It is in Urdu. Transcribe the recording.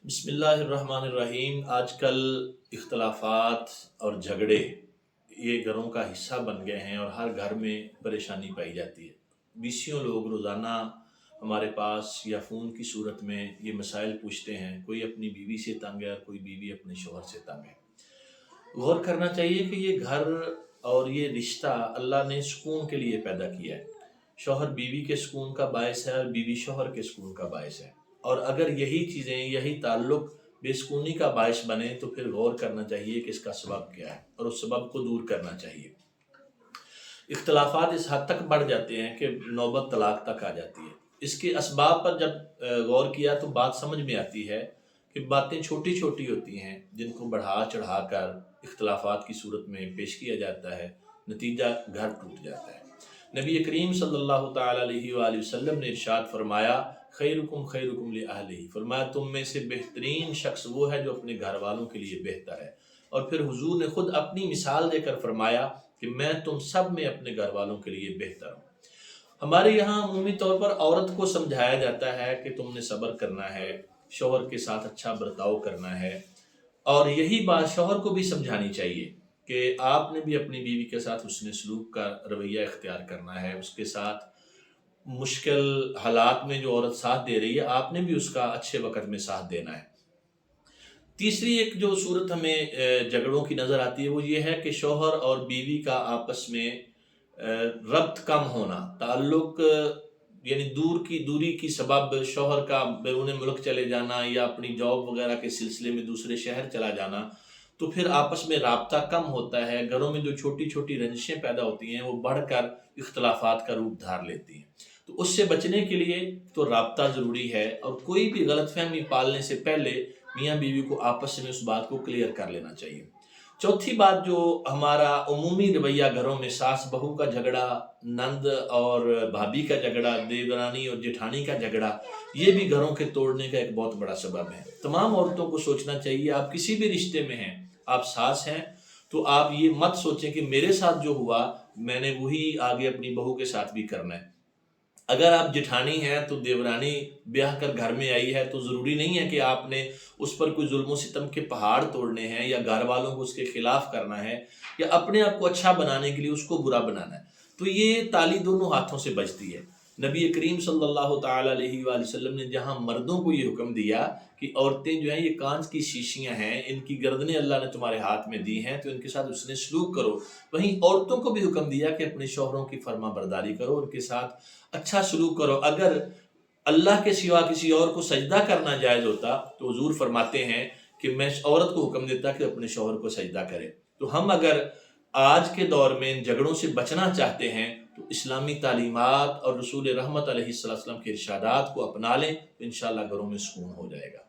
بسم اللہ الرحمن الرحیم۔ آج کل اختلافات اور جھگڑے یہ گھروں کا حصہ بن گئے ہیں اور ہر گھر میں پریشانی پائی جاتی ہے۔ بیسیوں لوگ روزانہ ہمارے پاس یا فون کی صورت میں یہ مسائل پوچھتے ہیں، کوئی اپنی بیوی سے تنگ ہے اور کوئی بیوی اپنے شوہر سے تنگ ہے۔ غور کرنا چاہیے کہ یہ گھر اور یہ رشتہ اللہ نے سکون کے لیے پیدا کیا ہے۔ شوہر بیوی کے سکون کا باعث ہے اور بیوی شوہر کے سکون کا باعث ہے، اور اگر یہی چیزیں، یہی تعلق بے سکونی کا باعث بنے تو پھر غور کرنا چاہیے کہ اس کا سبب کیا ہے اور اس سبب کو دور کرنا چاہیے۔ اختلافات اس حد تک بڑھ جاتے ہیں کہ نوبت طلاق تک آ جاتی ہے۔ اس کے اسباب پر جب غور کیا تو بات سمجھ میں آتی ہے کہ باتیں چھوٹی چھوٹی ہوتی ہیں جن کو بڑھا چڑھا کر اختلافات کی صورت میں پیش کیا جاتا ہے، نتیجہ گھر ٹوٹ جاتا ہے۔ نبی کریم صلی اللہ تعالیٰ علیہ وآلہ وسلم نے ارشاد فرمایا، خیرکم خیرکم لأہلہ، فرمایا تم میں سے بہترین شخص وہ ہے جو اپنے گھر والوں کے لیے بہتر ہے۔ اور پھر حضور نے خود اپنی مثال دے کر فرمایا کہ میں تم سب میں اپنے گھر والوں کے لیے بہتر ہوں۔ ہمارے یہاں عمومی طور پر عورت کو سمجھایا جاتا ہے کہ تم نے صبر کرنا ہے، شوہر کے ساتھ اچھا برتاؤ کرنا ہے، اور یہی بات شوہر کو بھی سمجھانی چاہیے کہ آپ نے بھی اپنی بیوی کے ساتھ حسن سلوک کا رویہ اختیار کرنا ہے۔ اس کے ساتھ مشکل حالات میں جو عورت ساتھ دے رہی ہے آپ نے بھی اس کا اچھے وقت میں ساتھ دینا ہے۔ تیسری ایک جو صورت ہمیں جھگڑوں کی نظر آتی ہے وہ یہ ہے کہ شوہر اور بیوی کا آپس میں ربط کم ہونا، تعلق یعنی دوری کی سبب شوہر کا بیرون ملک چلے جانا یا اپنی جاب وغیرہ کے سلسلے میں دوسرے شہر چلا جانا، تو پھر آپس میں رابطہ کم ہوتا ہے۔ گھروں میں جو چھوٹی چھوٹی رنجشیں پیدا ہوتی ہیں وہ بڑھ کر اختلافات کا روپ دھار لیتی ہیں۔ تو اس سے بچنے کے لیے تو رابطہ ضروری ہے، اور کوئی بھی غلط فہمی پالنے سے پہلے میاں بیوی کو آپس میں اس بات کو کلیئر کر لینا چاہیے۔ چوتھی بات، جو ہمارا عمومی رویہ گھروں میں ساس بہو کا جھگڑا، نند اور بھابھی کا جھگڑا، دیورانی اور جیٹھانی کا جھگڑا، یہ بھی گھروں کے توڑنے کا ایک بہت بڑا سبب ہے۔ تمام عورتوں کو سوچنا چاہیے، آپ کسی بھی رشتے میں ہیں، آپ ساس ہیں تو آپ یہ مت سوچیں کہ میرے ساتھ جو ہوا میں نے وہی آگے اپنی بہو کے ساتھ بھی کرنا ہے۔ اگر آپ جٹھانی ہیں تو دیورانی بیاہ کر گھر میں آئی ہے تو ضروری نہیں ہے کہ آپ نے اس پر کوئی ظلم و ستم کے پہاڑ توڑنے ہیں یا گھر والوں کو اس کے خلاف کرنا ہے یا اپنے آپ کو اچھا بنانے کے لیے اس کو برا بنانا ہے۔ تو یہ تالی دونوں ہاتھوں سے بجتی ہے۔ نبی کریم صلی اللہ تعالیٰ علیہ وآلہ وسلم نے جہاں مردوں کو یہ حکم دیا کہ عورتیں جو ہیں یہ کانچ کی شیشیاں ہیں، ان کی گردنیں اللہ نے تمہارے ہاتھ میں دی ہیں تو ان کے ساتھ اس نے سلوک کرو، وہیں عورتوں کو بھی حکم دیا کہ اپنے شوہروں کی فرما برداری کرو، ان کے ساتھ اچھا سلوک کرو۔ اگر اللہ کے سوا کسی اور کو سجدہ کرنا جائز ہوتا تو حضور فرماتے ہیں کہ میں عورت کو حکم دیتا کہ اپنے شوہر کو سجدہ کرے۔ تو ہم اگر آج کے دور میں ان جھگڑوں سے بچنا چاہتے ہیں تو اسلامی تعلیمات اور رسول رحمت علیہ السلام کے ارشادات کو اپنا لیں تو انشاءاللہ گھروں میں سکون ہو جائے گا۔